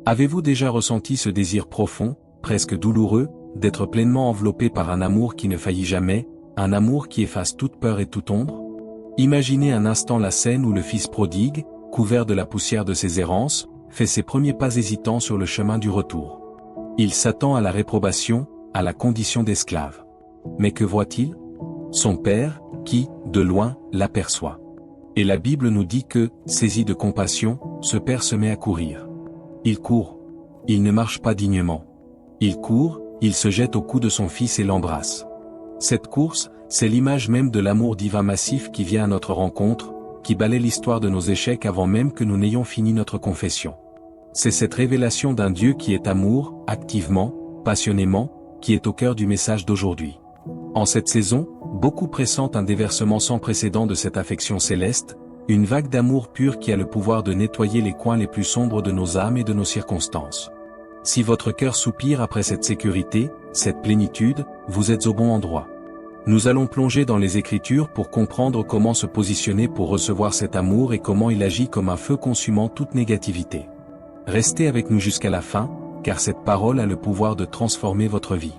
Avez-vous déjà ressenti ce désir profond, presque douloureux, d'être pleinement enveloppé par un amour qui ne faillit jamais, un amour qui efface toute peur et toute ombre? Imaginez un instant la scène où le fils prodigue, couvert de la poussière de ses errances, fait ses premiers pas hésitants sur le chemin du retour. Il s'attend à la réprobation, à la condition d'esclave. Mais que voit-il? Son père, qui, de loin, l'aperçoit. Et la Bible nous dit que, saisi de compassion, ce père se met à courir. Il court. Il ne marche pas dignement. Il court, il se jette au cou de son fils et l'embrasse. Cette course, c'est l'image même de l'amour divin massif qui vient à notre rencontre, qui balaie l'histoire de nos échecs avant même que nous n'ayons fini notre confession. C'est cette révélation d'un Dieu qui est amour, activement, passionnément, qui est au cœur du message d'aujourd'hui. En cette saison, beaucoup pressentent un déversement sans précédent de cette affection céleste, une vague d'amour pur qui a le pouvoir de nettoyer les coins les plus sombres de nos âmes et de nos circonstances. Si votre cœur soupire après cette sécurité, cette plénitude, vous êtes au bon endroit. Nous allons plonger dans les Écritures pour comprendre comment se positionner pour recevoir cet amour et comment il agit comme un feu consumant toute négativité. Restez avec nous jusqu'à la fin, car cette parole a le pouvoir de transformer votre vie.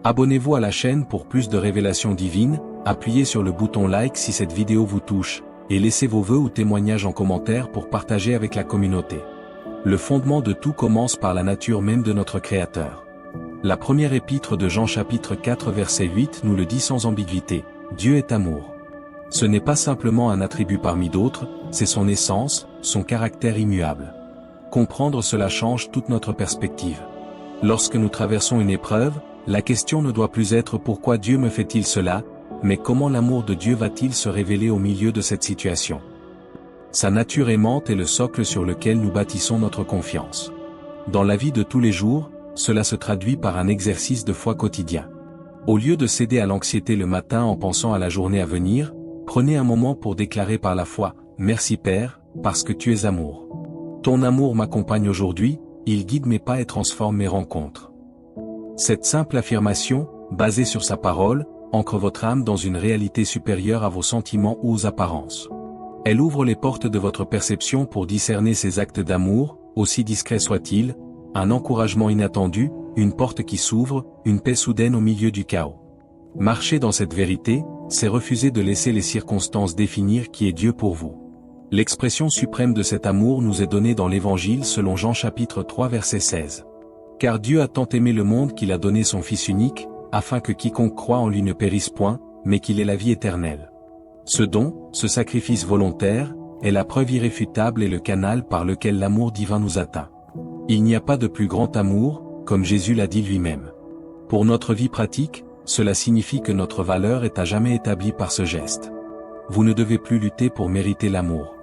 Abonnez-vous à la chaîne pour plus de révélations divines, appuyez sur le bouton like si cette vidéo vous touche, et laissez vos vœux ou témoignages en commentaire pour partager avec la communauté. Le fondement de tout commence par la nature même de notre Créateur. La première épître de Jean chapitre 4 verset 8 nous le dit sans ambiguïté, Dieu est amour. Ce n'est pas simplement un attribut parmi d'autres, c'est son essence, son caractère immuable. Comprendre cela change toute notre perspective. Lorsque nous traversons une épreuve, la question ne doit plus être pourquoi Dieu me fait-il cela, mais comment l'amour de Dieu va-t-il se révéler au milieu de cette situation? Sa nature aimante est le socle sur lequel nous bâtissons notre confiance. Dans la vie de tous les jours, cela se traduit par un exercice de foi quotidien. Au lieu de céder à l'anxiété le matin en pensant à la journée à venir, prenez un moment pour déclarer par la foi, « Merci Père, parce que tu es amour. Ton amour m'accompagne aujourd'hui, il guide mes pas et transforme mes rencontres. » Cette simple affirmation, basée sur sa parole, ancre votre âme dans une réalité supérieure à vos sentiments ou aux apparences. Elle ouvre les portes de votre perception pour discerner ces actes d'amour, aussi discrets soient-ils, un encouragement inattendu, une porte qui s'ouvre, une paix soudaine au milieu du chaos. Marcher dans cette vérité, c'est refuser de laisser les circonstances définir qui est Dieu pour vous. L'expression suprême de cet amour nous est donnée dans l'Évangile selon Jean chapitre 3 verset 16. Car Dieu a tant aimé le monde qu'il a donné son Fils unique, afin que quiconque croit en lui ne périsse point, mais qu'il ait la vie éternelle. Ce don, ce sacrifice volontaire, est la preuve irréfutable et le canal par lequel l'amour divin nous atteint. Il n'y a pas de plus grand amour, comme Jésus l'a dit lui-même. Pour notre vie pratique, cela signifie que notre valeur est à jamais établie par ce geste. Vous ne devez plus lutter pour mériter l'amour.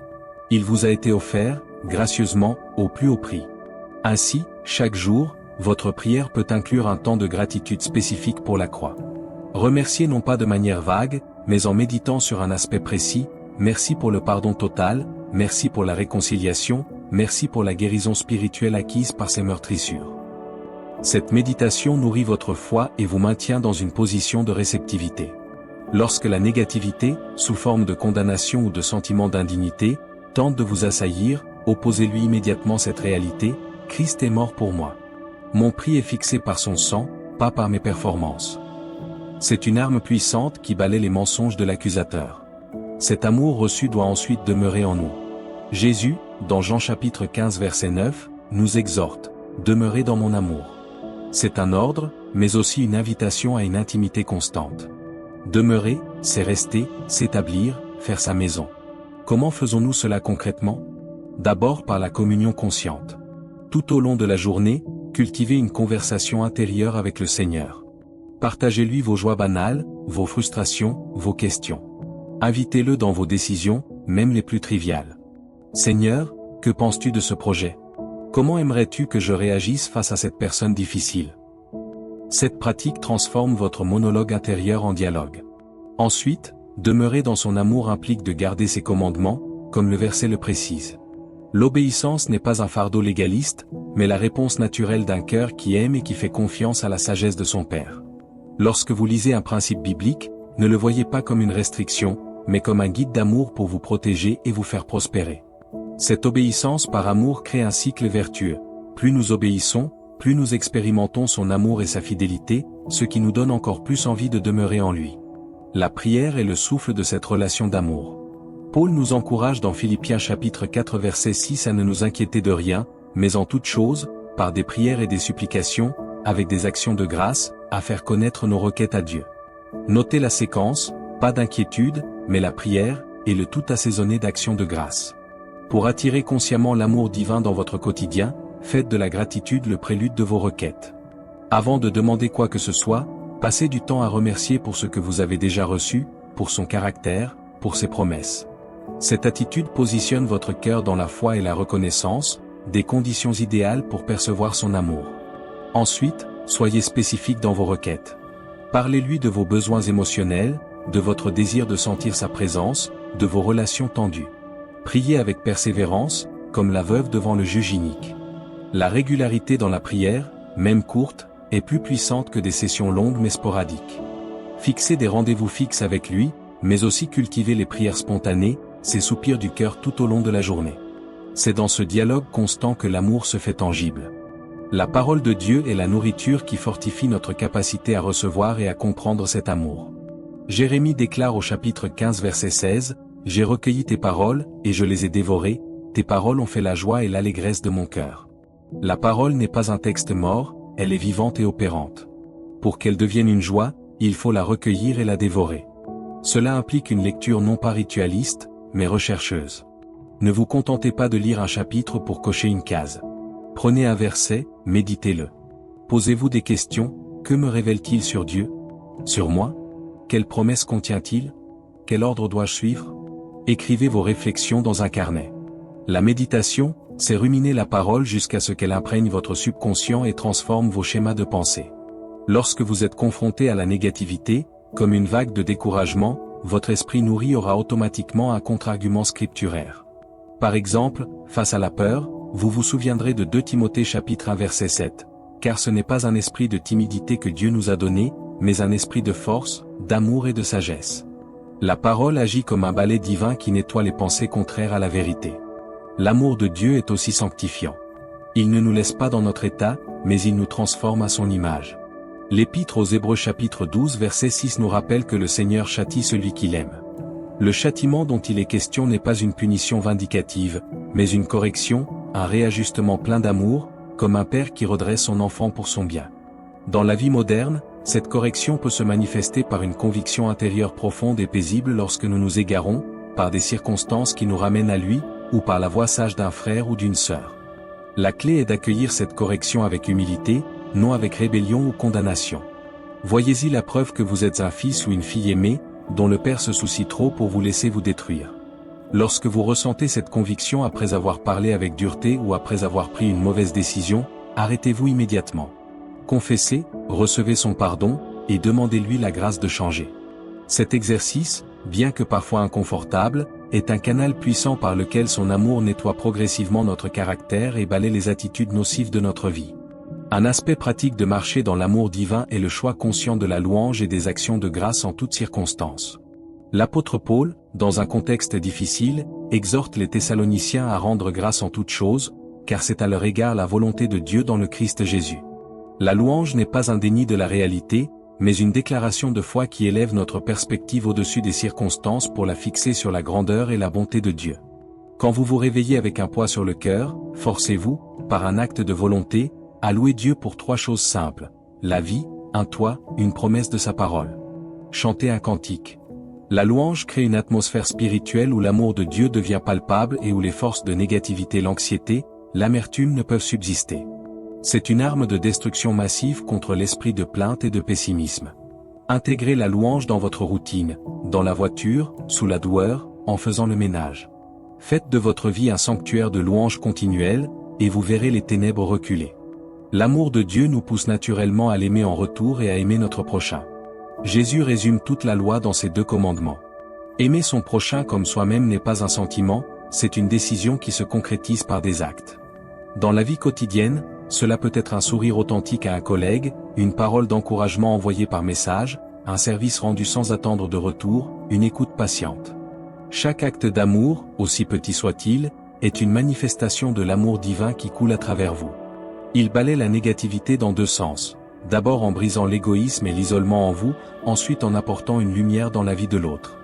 Il vous a été offert, gracieusement, au plus haut prix. Ainsi, chaque jour, votre prière peut inclure un temps de gratitude spécifique pour la croix. Remerciez non pas de manière vague, mais en méditant sur un aspect précis, merci pour le pardon total, merci pour la réconciliation, merci pour la guérison spirituelle acquise par ces meurtrissures. Cette méditation nourrit votre foi et vous maintient dans une position de réceptivité. Lorsque la négativité, sous forme de condamnation ou de sentiment d'indignité, tente de vous assaillir, opposez-lui immédiatement cette réalité, Christ est mort pour moi. Mon prix est fixé par son sang, pas par mes performances. C'est une arme puissante qui balaie les mensonges de l'accusateur. Cet amour reçu doit ensuite demeurer en nous. Jésus, dans Jean chapitre 15 verset 9, nous exhorte, « Demeurez dans mon amour ». C'est un ordre, mais aussi une invitation à une intimité constante. Demeurer, c'est rester, s'établir, faire sa maison. Comment faisons-nous cela concrètement? D'abord par la communion consciente. Tout au long de la journée, cultivez une conversation intérieure avec le Seigneur. Partagez-lui vos joies banales, vos frustrations, vos questions. Invitez-le dans vos décisions, même les plus triviales. Seigneur, que penses-tu de ce projet? Comment aimerais-tu que je réagisse face à cette personne difficile? Cette pratique transforme votre monologue intérieur en dialogue. Ensuite, demeurer dans son amour implique de garder ses commandements, comme le verset le précise. L'obéissance n'est pas un fardeau légaliste, mais la réponse naturelle d'un cœur qui aime et qui fait confiance à la sagesse de son Père. Lorsque vous lisez un principe biblique, ne le voyez pas comme une restriction, mais comme un guide d'amour pour vous protéger et vous faire prospérer. Cette obéissance par amour crée un cycle vertueux. plus nous obéissons, plus nous expérimentons son amour et sa fidélité, ce qui nous donne encore plus envie de demeurer en lui. La prière est le souffle de cette relation d'amour. Paul nous encourage dans Philippiens chapitre 4 verset 6 à ne nous inquiéter de rien, mais en toute chose, par des prières et des supplications, avec des actions de grâce, à faire connaître nos requêtes à Dieu. Notez la séquence, pas d'inquiétude, mais la prière, et le tout assaisonné d'actions de grâce. Pour attirer consciemment l'amour divin dans votre quotidien, faites de la gratitude le prélude de vos requêtes. Avant de demander quoi que ce soit, passez du temps à remercier pour ce que vous avez déjà reçu, pour son caractère, pour ses promesses. Cette attitude positionne votre cœur dans la foi et la reconnaissance, des conditions idéales pour percevoir son amour. Ensuite, soyez spécifique dans vos requêtes. Parlez-lui de vos besoins émotionnels, de votre désir de sentir sa présence, de vos relations tendues. Priez avec persévérance, comme la veuve devant le juge inique. La régularité dans la prière, même courte, est plus puissante que des sessions longues mais sporadiques. Fixez des rendez-vous fixes avec lui, mais aussi cultivez les prières spontanées, ces soupirs du cœur tout au long de la journée. C'est dans ce dialogue constant que l'amour se fait tangible. La parole de Dieu est la nourriture qui fortifie notre capacité à recevoir et à comprendre cet amour. Jérémie déclare au chapitre 15 verset 16, « J'ai recueilli tes paroles, et je les ai dévorées, tes paroles ont fait la joie et l'allégresse de mon cœur. » La parole n'est pas un texte mort, elle est vivante et opérante. Pour qu'elle devienne une joie, il faut la recueillir et la dévorer. Cela implique une lecture non pas ritualiste, mais rechercheuse. Ne vous contentez pas de lire un chapitre pour cocher une case. Prenez un verset, méditez-le. Posez-vous des questions, que me révèle-t-il sur Dieu? Sur moi? Quelle promesse contient-il? Quel ordre dois-je suivre? Écrivez vos réflexions dans un carnet. La méditation, c'est ruminer la parole jusqu'à ce qu'elle imprègne votre subconscient et transforme vos schémas de pensée. Lorsque vous êtes confronté à la négativité, comme une vague de découragement, votre esprit nourri aura automatiquement un contre-argument scripturaire. Par exemple, face à la peur, vous vous souviendrez de 2 Timothée chapitre 1 verset 7. Car ce n'est pas un esprit de timidité que Dieu nous a donné, mais un esprit de force, d'amour et de sagesse. La parole agit comme un balai divin qui nettoie les pensées contraires à la vérité. L'amour de Dieu est aussi sanctifiant. Il ne nous laisse pas dans notre état, mais il nous transforme à son image. L'Épître aux Hébreux chapitre 12 verset 6 nous rappelle que le Seigneur châtie celui qu'il aime. Le châtiment dont il est question n'est pas une punition vindicative, mais une correction, un réajustement plein d'amour, comme un père qui redresse son enfant pour son bien. Dans la vie moderne, cette correction peut se manifester par une conviction intérieure profonde et paisible lorsque nous nous égarons, par des circonstances qui nous ramènent à lui, ou par la voix sage d'un frère ou d'une sœur. La clé est d'accueillir cette correction avec humilité, non avec rébellion ou condamnation. Voyez-y la preuve que vous êtes un fils ou une fille aimée, dont le Père se soucie trop pour vous laisser vous détruire. Lorsque vous ressentez cette conviction après avoir parlé avec dureté ou après avoir pris une mauvaise décision, arrêtez-vous immédiatement. Confessez, recevez son pardon, et demandez-lui la grâce de changer. Cet exercice, bien que parfois inconfortable, est un canal puissant par lequel son amour nettoie progressivement notre caractère et balaie les attitudes nocives de notre vie. Un aspect pratique de marcher dans l'amour divin est le choix conscient de la louange et des actions de grâce en toutes circonstances. L'apôtre Paul, dans un contexte difficile, exhorte les Thessaloniciens à rendre grâce en toutes choses, car c'est à leur égard la volonté de Dieu dans le Christ Jésus. La louange n'est pas un déni de la réalité, mais une déclaration de foi qui élève notre perspective au-dessus des circonstances pour la fixer sur la grandeur et la bonté de Dieu. Quand vous vous réveillez avec un poids sur le cœur, forcez-vous, par un acte de volonté, à louer Dieu pour 3 choses simples: la vie, un toit, une promesse de sa parole. Chantez un cantique. La louange crée une atmosphère spirituelle où l'amour de Dieu devient palpable et où les forces de négativité, l'anxiété, l'amertume ne peuvent subsister. C'est une arme de destruction massive contre l'esprit de plainte et de pessimisme. Intégrez la louange dans votre routine, dans la voiture, sous la doueur, en faisant le ménage. Faites de votre vie un sanctuaire de louange continuelle, et vous verrez les ténèbres reculer. L'amour de Dieu nous pousse naturellement à l'aimer en retour et à aimer notre prochain. Jésus résume toute la loi dans ces 2 commandements. Aimer son prochain comme soi-même n'est pas un sentiment, c'est une décision qui se concrétise par des actes. Dans la vie quotidienne, cela peut être un sourire authentique à un collègue, une parole d'encouragement envoyée par message, un service rendu sans attendre de retour, une écoute patiente. Chaque acte d'amour, aussi petit soit-il, est une manifestation de l'amour divin qui coule à travers vous. Il balaie la négativité dans deux sens. D'abord en brisant l'égoïsme et l'isolement en vous, ensuite en apportant une lumière dans la vie de l'autre.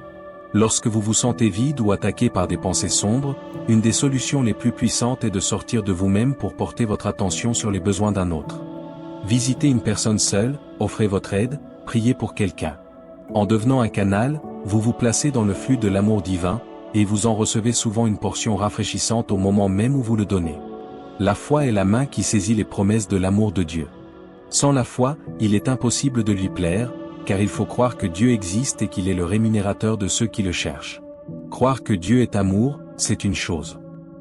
Lorsque vous vous sentez vide ou attaqué par des pensées sombres, une des solutions les plus puissantes est de sortir de vous-même pour porter votre attention sur les besoins d'un autre. Visitez une personne seule, offrez votre aide, priez pour quelqu'un. En devenant un canal, vous vous placez dans le flux de l'amour divin, et vous en recevez souvent une portion rafraîchissante au moment même où vous le donnez. La foi est la main qui saisit les promesses de l'amour de Dieu. Sans la foi, il est impossible de lui plaire, car il faut croire que Dieu existe et qu'il est le rémunérateur de ceux qui le cherchent. Croire que Dieu est amour, c'est une chose.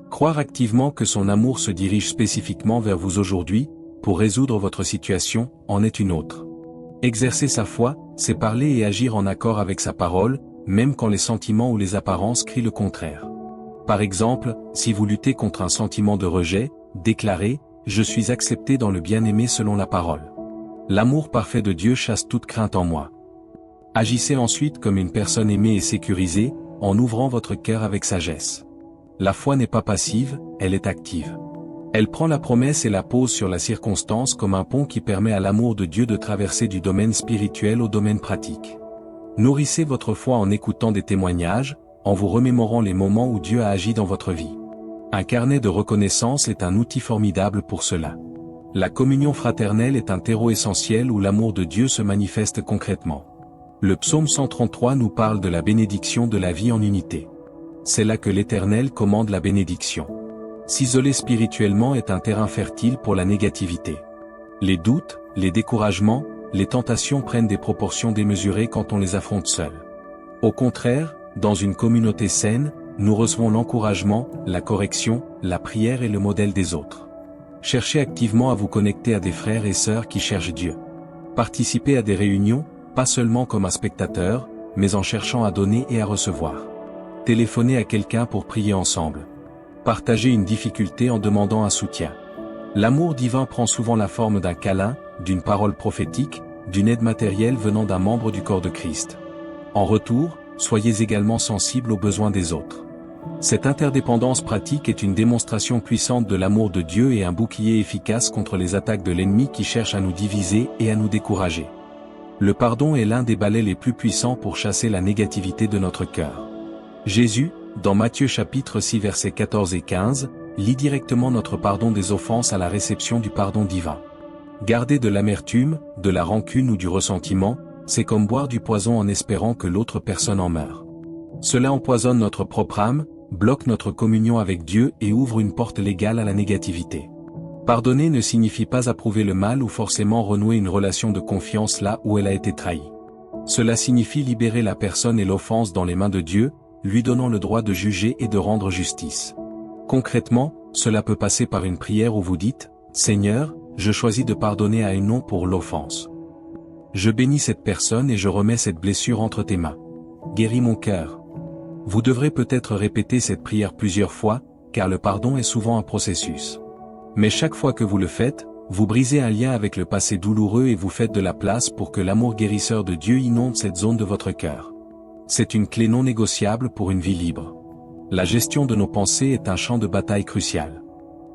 Croire activement que son amour se dirige spécifiquement vers vous aujourd'hui, pour résoudre votre situation, en est une autre. Exercer sa foi, c'est parler et agir en accord avec sa parole, même quand les sentiments ou les apparences crient le contraire. Par exemple, si vous luttez contre un sentiment de rejet, déclarez « Je suis accepté dans le bien-aimé selon la parole ». L'amour parfait de Dieu chasse toute crainte en moi. Agissez ensuite comme une personne aimée et sécurisée, en ouvrant votre cœur avec sagesse. La foi n'est pas passive, elle est active. Elle prend la promesse et la pose sur la circonstance comme un pont qui permet à l'amour de Dieu de traverser du domaine spirituel au domaine pratique. Nourrissez votre foi en écoutant des témoignages, en vous remémorant les moments où Dieu a agi dans votre vie. Un carnet de reconnaissance est un outil formidable pour cela. La communion fraternelle est un terreau essentiel où l'amour de Dieu se manifeste concrètement. Le psaume 133 nous parle de la bénédiction de la vie en unité. C'est là que l'Éternel commande la bénédiction. S'isoler spirituellement est un terrain fertile pour la négativité. Les doutes, les découragements, les tentations prennent des proportions démesurées quand on les affronte seul. Au contraire, dans une communauté saine, nous recevons l'encouragement, la correction, la prière et le modèle des autres. Cherchez activement à vous connecter à des frères et sœurs qui cherchent Dieu. Participez à des réunions, pas seulement comme un spectateur, mais en cherchant à donner et à recevoir. Téléphonez à quelqu'un pour prier ensemble. Partagez une difficulté en demandant un soutien. L'amour divin prend souvent la forme d'un câlin, d'une parole prophétique, d'une aide matérielle venant d'un membre du corps de Christ. En retour, soyez également sensibles aux besoins des autres. Cette interdépendance pratique est une démonstration puissante de l'amour de Dieu et un bouclier efficace contre les attaques de l'ennemi qui cherche à nous diviser et à nous décourager. Le pardon est l'un des balais les plus puissants pour chasser la négativité de notre cœur. Jésus, dans Matthieu chapitre 6 versets 14 et 15, lie directement notre pardon des offenses à la réception du pardon divin. Garder de l'amertume, de la rancune ou du ressentiment, c'est comme boire du poison en espérant que l'autre personne en meure. Cela empoisonne notre propre âme, bloque notre communion avec Dieu et ouvre une porte légale à la négativité. Pardonner ne signifie pas approuver le mal ou forcément renouer une relation de confiance là où elle a été trahie. Cela signifie libérer la personne et l'offense dans les mains de Dieu, lui donnant le droit de juger et de rendre justice. Concrètement, cela peut passer par une prière où vous dites « Seigneur, je choisis de pardonner à un non pour l'offense. Je bénis cette personne et je remets cette blessure entre tes mains. Guéris mon cœur. » Vous devrez peut-être répéter cette prière plusieurs fois, car le pardon est souvent un processus. Mais chaque fois que vous le faites, vous brisez un lien avec le passé douloureux et vous faites de la place pour que l'amour guérisseur de Dieu inonde cette zone de votre cœur. C'est une clé non négociable pour une vie libre. La gestion de nos pensées est un champ de bataille crucial.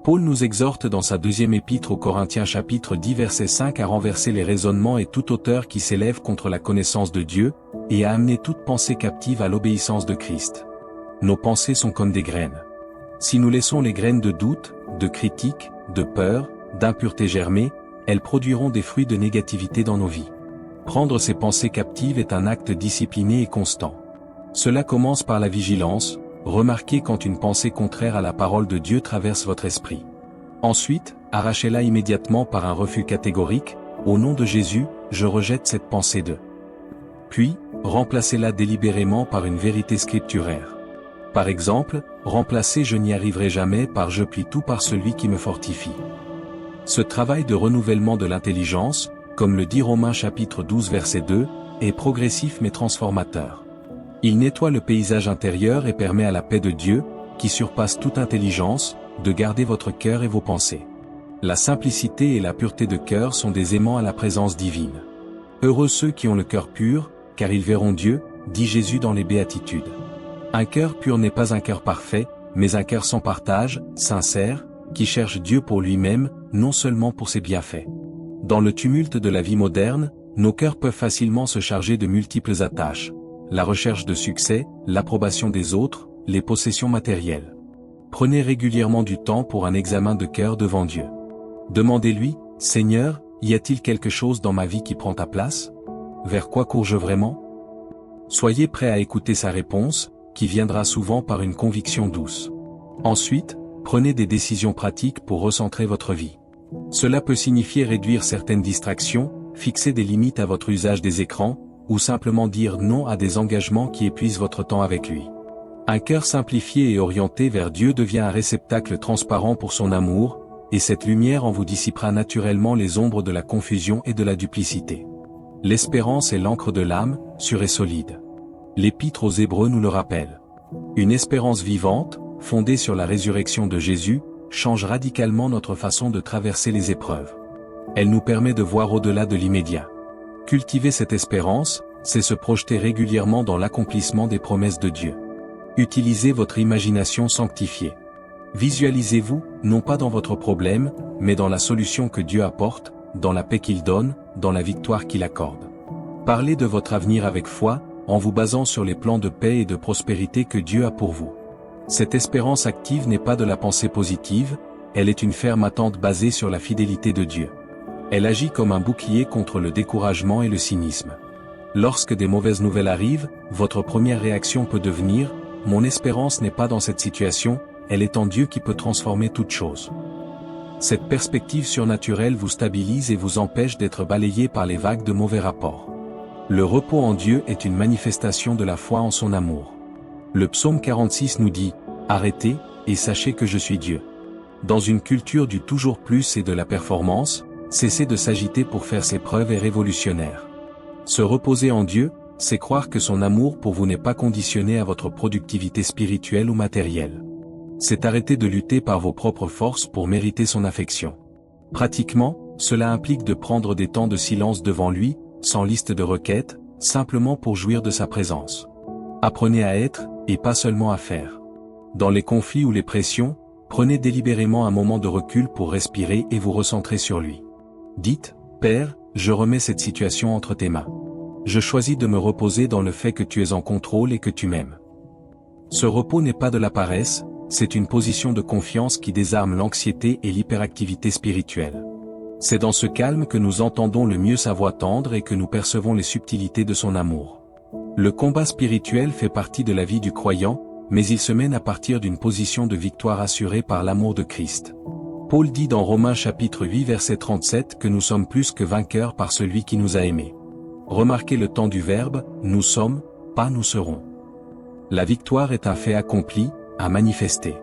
Paul nous exhorte dans sa deuxième épître aux Corinthiens chapitre 10 verset 5 à renverser les raisonnements et toute hauteur qui s'élève contre la connaissance de Dieu, et à amener toute pensée captive à l'obéissance de Christ. Nos pensées sont comme des graines. Si nous laissons les graines de doute, de critique, de peur, d'impureté germer, elles produiront des fruits de négativité dans nos vies. Prendre ces pensées captives est un acte discipliné et constant. Cela commence par la vigilance. Remarquez quand une pensée contraire à la parole de Dieu traverse votre esprit. Ensuite, arrachez-la immédiatement par un refus catégorique, « Au nom de Jésus, je rejette cette pensée de... » Puis, remplacez-la délibérément par une vérité scripturaire. Par exemple, remplacez « Je n'y arriverai jamais » par « Je plie tout par celui qui me fortifie ». Ce travail de renouvellement de l'intelligence, comme le dit Romains chapitre 12 verset 2, est progressif mais transformateur. Il nettoie le paysage intérieur et permet à la paix de Dieu, qui surpasse toute intelligence, de garder votre cœur et vos pensées. La simplicité et la pureté de cœur sont des aimants à la présence divine. Heureux ceux qui ont le cœur pur, car ils verront Dieu, dit Jésus dans les Béatitudes. Un cœur pur n'est pas un cœur parfait, mais un cœur sans partage, sincère, qui cherche Dieu pour lui-même, non seulement pour ses bienfaits. Dans le tumulte de la vie moderne, nos cœurs peuvent facilement se charger de multiples attaches. La recherche de succès, l'approbation des autres, les possessions matérielles. Prenez régulièrement du temps pour un examen de cœur devant Dieu. Demandez-lui, « Seigneur, y a-t-il quelque chose dans ma vie qui prend ta place? Vers quoi cours-je vraiment ?» Soyez prêt à écouter sa réponse, qui viendra souvent par une conviction douce. Ensuite, prenez des décisions pratiques pour recentrer votre vie. Cela peut signifier réduire certaines distractions, fixer des limites à votre usage des écrans, ou simplement dire non à des engagements qui épuisent votre temps avec lui. Un cœur simplifié et orienté vers Dieu devient un réceptacle transparent pour son amour, et cette lumière en vous dissipera naturellement les ombres de la confusion et de la duplicité. L'espérance est l'encre de l'âme, sûre et solide. L'Épître aux Hébreux nous le rappelle. Une espérance vivante, fondée sur la résurrection de Jésus, change radicalement notre façon de traverser les épreuves. Elle nous permet de voir au-delà de l'immédiat. Cultiver cette espérance, c'est se projeter régulièrement dans l'accomplissement des promesses de Dieu. Utilisez votre imagination sanctifiée. Visualisez-vous, non pas dans votre problème, mais dans la solution que Dieu apporte, dans la paix qu'il donne, dans la victoire qu'il accorde. Parlez de votre avenir avec foi, en vous basant sur les plans de paix et de prospérité que Dieu a pour vous. Cette espérance active n'est pas de la pensée positive, elle est une ferme attente basée sur la fidélité de Dieu. Elle agit comme un bouclier contre le découragement et le cynisme. Lorsque des mauvaises nouvelles arrivent, votre première réaction peut devenir « Mon espérance n'est pas dans cette situation, elle est en Dieu qui peut transformer toute chose ». Cette perspective surnaturelle vous stabilise et vous empêche d'être balayé par les vagues de mauvais rapports. Le repos en Dieu est une manifestation de la foi en son amour. Le psaume 46 nous dit « Arrêtez, et sachez que je suis Dieu ». Dans une culture du toujours plus et de la performance, cesser de s'agiter pour faire ses preuves est révolutionnaire. Se reposer en Dieu, c'est croire que son amour pour vous n'est pas conditionné à votre productivité spirituelle ou matérielle. C'est arrêter de lutter par vos propres forces pour mériter son affection. Pratiquement, cela implique de prendre des temps de silence devant lui, sans liste de requêtes, simplement pour jouir de sa présence. Apprenez à être, et pas seulement à faire. Dans les conflits ou les pressions, prenez délibérément un moment de recul pour respirer et vous recentrer sur lui. Dites, « Père, je remets cette situation entre tes mains. Je choisis de me reposer dans le fait que tu es en contrôle et que tu m'aimes. » Ce repos n'est pas de la paresse, c'est une position de confiance qui désarme l'anxiété et l'hyperactivité spirituelle. C'est dans ce calme que nous entendons le mieux sa voix tendre et que nous percevons les subtilités de son amour. Le combat spirituel fait partie de la vie du croyant, mais il se mène à partir d'une position de victoire assurée par l'amour de Christ. Paul dit dans Romains chapitre 8 verset 37 que nous sommes plus que vainqueurs par celui qui nous a aimés. Remarquez le temps du verbe, nous sommes, pas nous serons. La victoire est un fait accompli, à manifester.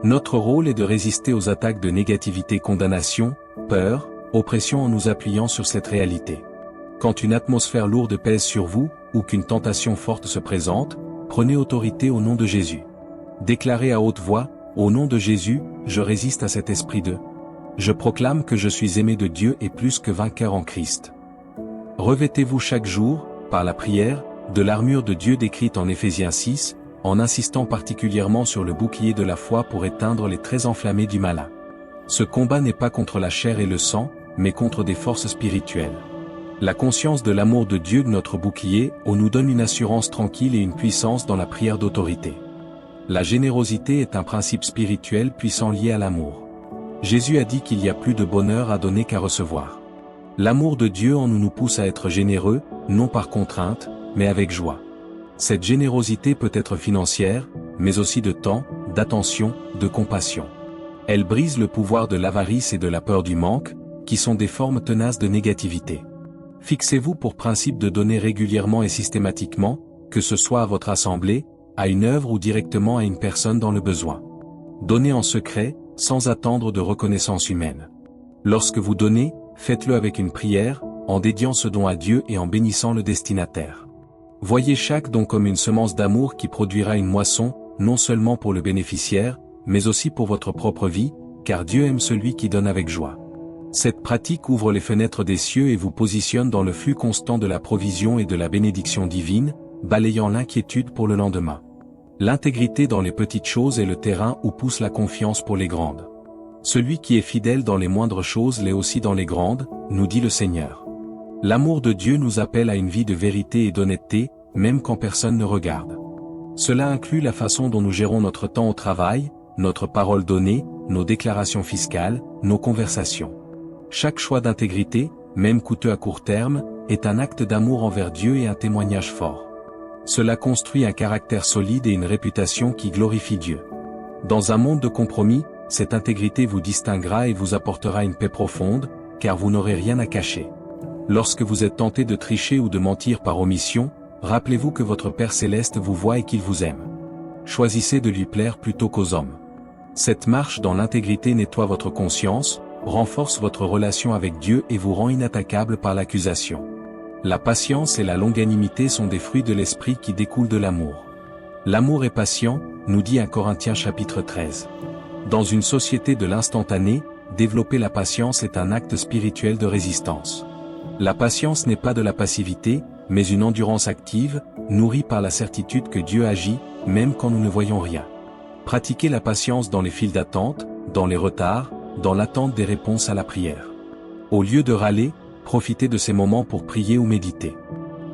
Notre rôle est de résister aux attaques de négativité, condamnation, peur, oppression en nous appuyant sur cette réalité. Quand une atmosphère lourde pèse sur vous, ou qu'une tentation forte se présente, prenez autorité au nom de Jésus. Déclarez à haute voix, au nom de Jésus, je résiste à cet esprit de. Je proclame que je suis aimé de Dieu et plus que vainqueur en Christ. Revêtez-vous chaque jour, par la prière, de l'armure de Dieu décrite en Éphésiens 6, en insistant particulièrement sur le bouclier de la foi pour éteindre les traits enflammés du malin. Ce combat n'est pas contre la chair et le sang, mais contre des forces spirituelles. La conscience de l'amour de Dieu, notre bouclier, nous donne une assurance tranquille et une puissance dans la prière d'autorité. La générosité est un principe spirituel puissant lié à l'amour. Jésus a dit qu'il y a plus de bonheur à donner qu'à recevoir. L'amour de Dieu en nous pousse à être généreux, non par contrainte, mais avec joie. Cette générosité peut être financière, mais aussi de temps, d'attention, de compassion. Elle brise le pouvoir de l'avarice et de la peur du manque, qui sont des formes tenaces de négativité. Fixez-vous pour principe de donner régulièrement et systématiquement, que ce soit à votre assemblée, à une œuvre ou directement à une personne dans le besoin. Donnez en secret, sans attendre de reconnaissance humaine. Lorsque vous donnez, faites-le avec une prière, en dédiant ce don à Dieu et en bénissant le destinataire. Voyez chaque don comme une semence d'amour qui produira une moisson, non seulement pour le bénéficiaire, mais aussi pour votre propre vie, car Dieu aime celui qui donne avec joie. Cette pratique ouvre les fenêtres des cieux et vous positionne dans le flux constant de la provision et de la bénédiction divine, balayant l'inquiétude pour le lendemain. L'intégrité dans les petites choses est le terrain où pousse la confiance pour les grandes. Celui qui est fidèle dans les moindres choses l'est aussi dans les grandes, nous dit le Seigneur. L'amour de Dieu nous appelle à une vie de vérité et d'honnêteté, même quand personne ne regarde. Cela inclut la façon dont nous gérons notre temps au travail, notre parole donnée, nos déclarations fiscales, nos conversations. Chaque choix d'intégrité, même coûteux à court terme, est un acte d'amour envers Dieu et un témoignage fort. Cela construit un caractère solide et une réputation qui glorifie Dieu. Dans un monde de compromis, cette intégrité vous distinguera et vous apportera une paix profonde, car vous n'aurez rien à cacher. Lorsque vous êtes tenté de tricher ou de mentir par omission, rappelez-vous que votre Père Céleste vous voit et qu'il vous aime. Choisissez de lui plaire plutôt qu'aux hommes. Cette marche dans l'intégrité nettoie votre conscience, renforce votre relation avec Dieu et vous rend inattaquable par l'accusation. La patience et la longanimité sont des fruits de l'esprit qui découlent de l'amour. L'amour est patient, nous dit 1 Corinthiens chapitre 13. Dans une société de l'instantané, développer la patience est un acte spirituel de résistance. La patience n'est pas de la passivité, mais une endurance active, nourrie par la certitude que Dieu agit, même quand nous ne voyons rien. Pratiquez la patience dans les files d'attente, dans les retards, dans l'attente des réponses à la prière. Au lieu de râler, profitez de ces moments pour prier ou méditer.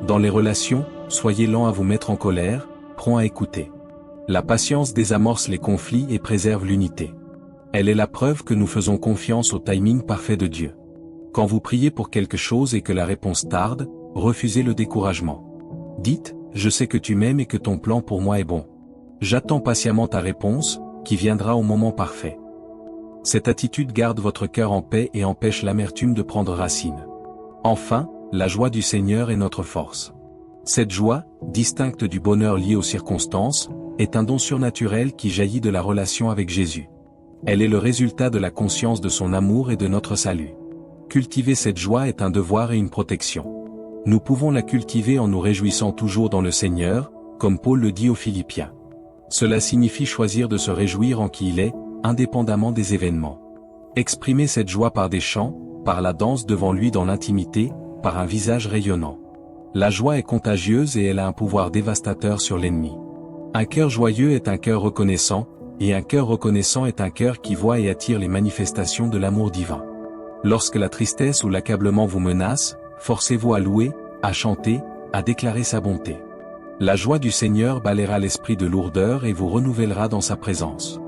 Dans les relations, soyez lents à vous mettre en colère, prompts à écouter. La patience désamorce les conflits et préserve l'unité. Elle est la preuve que nous faisons confiance au timing parfait de Dieu. Quand vous priez pour quelque chose et que la réponse tarde, refusez le découragement. Dites, je sais que tu m'aimes et que ton plan pour moi est bon. J'attends patiemment ta réponse, qui viendra au moment parfait. Cette attitude garde votre cœur en paix et empêche l'amertume de prendre racine. Enfin, la joie du Seigneur est notre force. Cette joie, distincte du bonheur lié aux circonstances, est un don surnaturel qui jaillit de la relation avec Jésus. Elle est le résultat de la conscience de son amour et de notre salut. Cultiver cette joie est un devoir et une protection. Nous pouvons la cultiver en nous réjouissant toujours dans le Seigneur, comme Paul le dit aux Philippiens. Cela signifie choisir de se réjouir en qui il est, indépendamment des événements. Exprimer cette joie par des chants, par la danse devant lui dans l'intimité, par un visage rayonnant. La joie est contagieuse et elle a un pouvoir dévastateur sur l'ennemi. Un cœur joyeux est un cœur reconnaissant, et un cœur reconnaissant est un cœur qui voit et attire les manifestations de l'amour divin. Lorsque la tristesse ou l'accablement vous menace, forcez-vous à louer, à chanter, à déclarer sa bonté. La joie du Seigneur balayera l'esprit de lourdeur et vous renouvellera dans sa présence.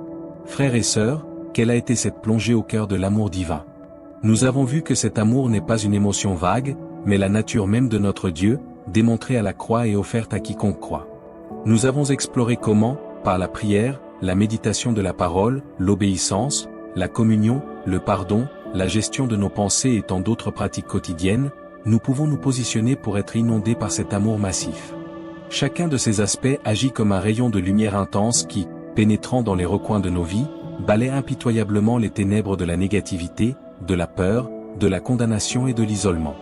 Frères et sœurs, quelle a été cette plongée au cœur de l'amour divin? Nous avons vu que cet amour n'est pas une émotion vague, mais la nature même de notre Dieu, démontrée à la croix et offerte à quiconque croit. Nous avons exploré comment, par la prière, la méditation de la parole, l'obéissance, la communion, le pardon, la gestion de nos pensées et tant d'autres pratiques quotidiennes, nous pouvons nous positionner pour être inondés par cet amour massif. Chacun de ces aspects agit comme un rayon de lumière intense qui, pénétrant dans les recoins de nos vies, balaie impitoyablement les ténèbres de la négativité, de la peur, de la condamnation et de l'isolement.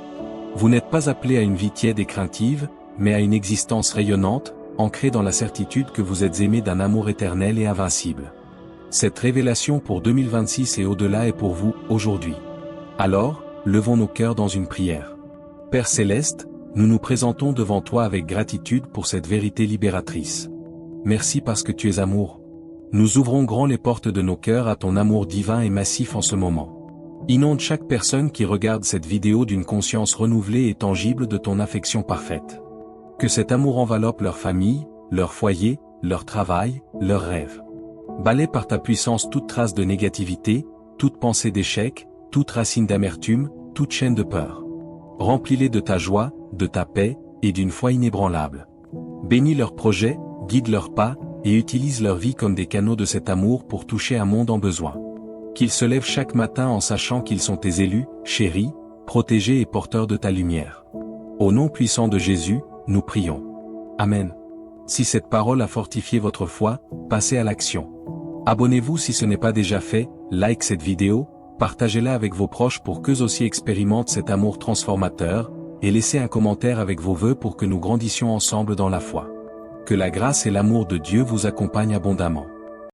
Vous n'êtes pas appelé à une vie tiède et craintive, mais à une existence rayonnante, ancrée dans la certitude que vous êtes aimé d'un amour éternel et invincible. Cette révélation pour 2026 et au-delà est pour vous, aujourd'hui. Alors, levons nos cœurs dans une prière. Père Céleste, nous nous présentons devant toi avec gratitude pour cette vérité libératrice. Merci parce que tu es amour. Nous ouvrons grand les portes de nos cœurs à ton amour divin et massif en ce moment. Inonde chaque personne qui regarde cette vidéo d'une conscience renouvelée et tangible de ton affection parfaite. Que cet amour enveloppe leur famille, leur foyer, leur travail, leurs rêves. Balaie par ta puissance toute trace de négativité, toute pensée d'échec, toute racine d'amertume, toute chaîne de peur. Remplis-les de ta joie, de ta paix, et d'une foi inébranlable. Bénis leurs projets, guide leurs pas, et utilise leur vie comme des canaux de cet amour pour toucher un monde en besoin. Qu'ils se lèvent chaque matin en sachant qu'ils sont tes élus, chéris, protégés et porteurs de ta lumière. Au nom puissant de Jésus, nous prions. Amen. Si cette parole a fortifié votre foi, passez à l'action. Abonnez-vous si ce n'est pas déjà fait, like cette vidéo, partagez-la avec vos proches pour qu'eux aussi expérimentent cet amour transformateur, et laissez un commentaire avec vos vœux pour que nous grandissions ensemble dans la foi. Que la grâce et l'amour de Dieu vous accompagnent abondamment.